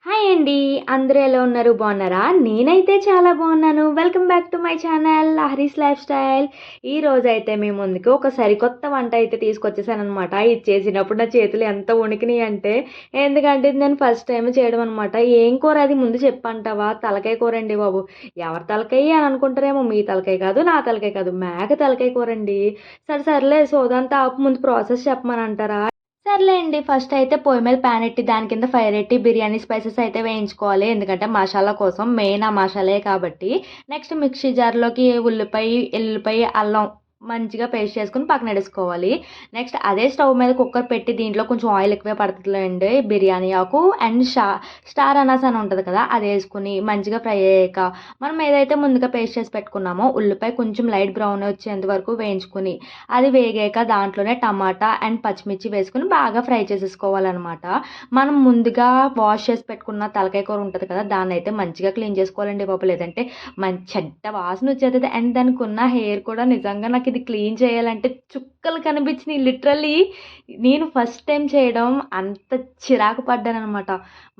Hi అండి. అందరూ ఎలా ఉన్నారు? బాగున్నారా? నేనైతే చాలా బాగున్నాను. Welcome back to my channel Hari's life style. ఈ రోజైతే మీ ముందుకి ఒక సరికొత్త వంట అయితే తీసుకొచ్చేసాననమాట. ఇది చేసినప్పుడు నా చేతులు ఎంత వణికినాయి అంటే, ఎందుకంటే ఇది నేను ఫస్ట్ టైం చేయడం అనమాట. ఏం కూర అది ముందు చెప్పంటావా? తలకాయ కూర అండి బాబు. ఎవరి తలకాయ అని అనుకుంటారేమో, మీ తలకాయ కాదు, నా తలకాయ కాదు, మేక తలకాయ కూర అండి. సరే సోదంతా ఆపు, ముందు ప్రాసెస్ చెప్పమనంటారా? సర్లేండి. ఫస్ట్ అయితే పొయ్యి మీద ప్యాన్ ఎట్టి దాని కింద ఫైర్ ఎట్టి బిర్యానీ స్పైసెస్ అయితే వేయించుకోవాలి. ఎందుకంటే మసాలా కోసం మెయిన్ ఆ మసాలే కాబట్టి. నెక్స్ట్ మిక్సీ జార్లోకి ఉల్లిపాయ, ఎల్లుల్లిపాయ, అల్లం మంచిగా పేస్ట్ చేసుకుని పక్కన పెట్టేసుకోవాలి. నెక్స్ట్ అదే స్టవ్ మీద కుక్కర్ పెట్టి దీంట్లో కొంచెం ఆయిల్ ఎక్కువే పడుతుందిలేండి. బిర్యానీ ఆకు అండ్ స్టార్ అనాస్ అని ఉంటుంది కదా, అది వేసుకుని మంచిగా ఫ్రై అయ్యాక మనం ఏదైతే ముందుగా పేస్ట్ చేసి పెట్టుకున్నామో ఉల్లిపాయ కొంచెం లైట్ బ్రౌన్ వచ్చేంత వరకు వేయించుకుని, అది వేగాక దాంట్లోనే టమాటా అండ్ పచ్చిమిర్చి వేసుకుని బాగా ఫ్రై చేసేసుకోవాలన్నమాట. మనం ముందుగా వాష్ చేసి పెట్టుకున్న తలకాయ కూర ఉంటుంది కదా, దాన్ని అయితే మంచిగా క్లీన్ చేసుకోవాలండి బాబు. లేదంటే మంచి చెడ్డ వాసన వచ్చేస్తుంది. అండ్ దానికి ఉన్న హెయిర్ కూడా నిజంగా నాకు ఇది క్లీన్ చేయాలంటే చుక్కలు కనిపించినాయి లిటరల్లీ. నేను ఫస్ట్ టైం చేయడం అంత చిరాకు పడ్డానమాట.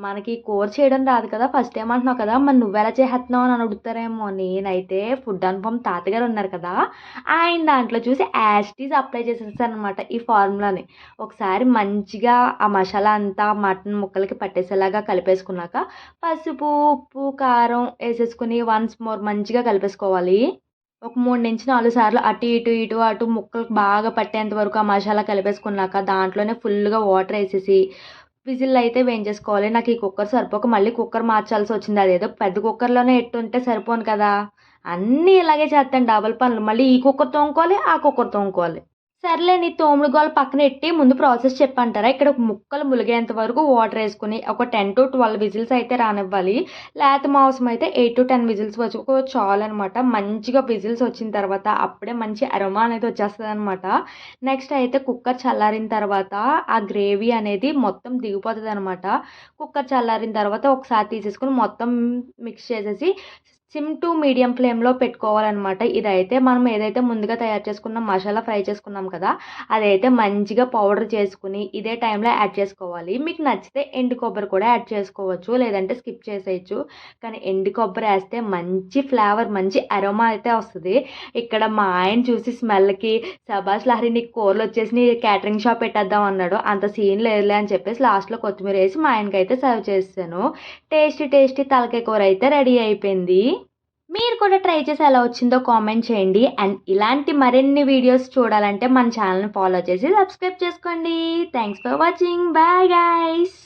మనకి కూర చేయడం రాదు కదా, ఫస్ట్ టైం అంటున్నావు కదా, మరి నువ్వెలా చేస్తున్నావు అని అడుగుతారేమో. నేనైతే ఫుడ్ అనుపమ తాతగారు ఉన్నారు కదా, ఆయన దాంట్లో చూసి యాస్టీస్ అప్లై చేసేసాను అనమాట ఈ ఫార్ములాని. ఒకసారి మంచిగా ఆ మసాలా అంతా మటన్ ముక్కలకి పట్టేసేలాగా కలిపేసుకున్నాక పసుపు, ఉప్పు, కారం వేసేసుకుని వన్స్ మోర్ మంచిగా కలిపేసుకోవాలి. ఒక 3-4 సార్లు అటు ఇటు ఇటు అటు ముక్కలకు బాగా పట్టేంత వరకు ఆ మసాలా కలిపేసుకున్నాక దాంట్లోనే ఫుల్గా వాటర్ వేసేసి విజిల్ అయితే వేయించేసుకోవాలి. నాకు ఈ కుక్కర్ సరిపోక మళ్ళీ కుక్కర్ మార్చాల్సి వచ్చింది. అదేదో పెద్ద కుక్కర్లోనే ఎట్టుంటే సరిపోను కదా, అన్నీ ఇలాగే చేస్తాను డబల్ పనులు. మళ్ళీ ఈ కుక్కర్ తోముకోవాలి, ఆ కుక్కర్ తోముకోవాలి. సర్లేండి. తోముడు గోల పక్కన ఎట్టి ముందు ప్రాసెస్ చెప్పంటారా? ఇక్కడ ముక్కలు ములిగేంత వరకు వాటర్ వేసుకుని ఒక 10-12 విజిల్స్ అయితే రానివ్వాలి. లేత మాంసం అయితే 8-10 విజిల్స్ వరకు చాలన్నమాట. మంచిగా విజిల్స్ వచ్చిన తర్వాత అప్పుడే మంచి అరోమా అనేది వచ్చేస్తుందన్నమాట. నెక్స్ట్ అయితే కుక్కర్ చల్లారిన తర్వాత ఆ గ్రేవీ అనేది మొత్తం దిగిపోతుందన్నమాట. కుక్కర్ చల్లారిన తర్వాత ఒకసారి తీసేసుకొని మొత్తం మిక్స్ చేసేసి సిమ్ టు మీడియం ఫ్లేమ్లో పెట్టుకోవాలన్నమాట. ఇదైతే మనం ఏదైతే ముందుగా తయారు చేసుకున్న మసాలా ఫ్రై చేసుకున్నాం కదా, అదైతే మంచిగా పౌడర్ చేసుకుని ఇదే టైంలో యాడ్ చేసుకోవాలి. మీకు నచ్చితే ఎండు కొబ్బరి కూడా యాడ్ చేసుకోవచ్చు, లేదంటే స్కిప్ చేసేయచ్చు. కానీ ఎండు కొబ్బరి వేస్తే మంచి ఫ్లేవర్, మంచి అరోమా అయితే వస్తుంది. ఇక్కడ మా ఆయన చూసి స్మెల్కి శభాష్ లహరి నీకు కూరలు వచ్చేసి నీ క్యాటరింగ్ షాప్ పెట్టేద్దాం అన్నాడు. అంత సీన్ లేదులే అని చెప్పేసి లాస్ట్లో కొత్తిమీర వేసి మా ఆయనకి అయితే సర్వ్ చేస్తాను. టేస్టీ తలకాయ కూర అయితే రెడీ అయిపోయింది. మీరు కూడా ట్రై చేసి ఎలా వచ్చిందో కామెంట్ చేయండి. అండ్ ఇలాంటి మరిన్ని వీడియోస్ చూడాలంటే మన ఛానల్ని ఫాలో చేసి సబ్స్క్రైబ్ చేసుకోండి. Thanks for watching. Bye guys.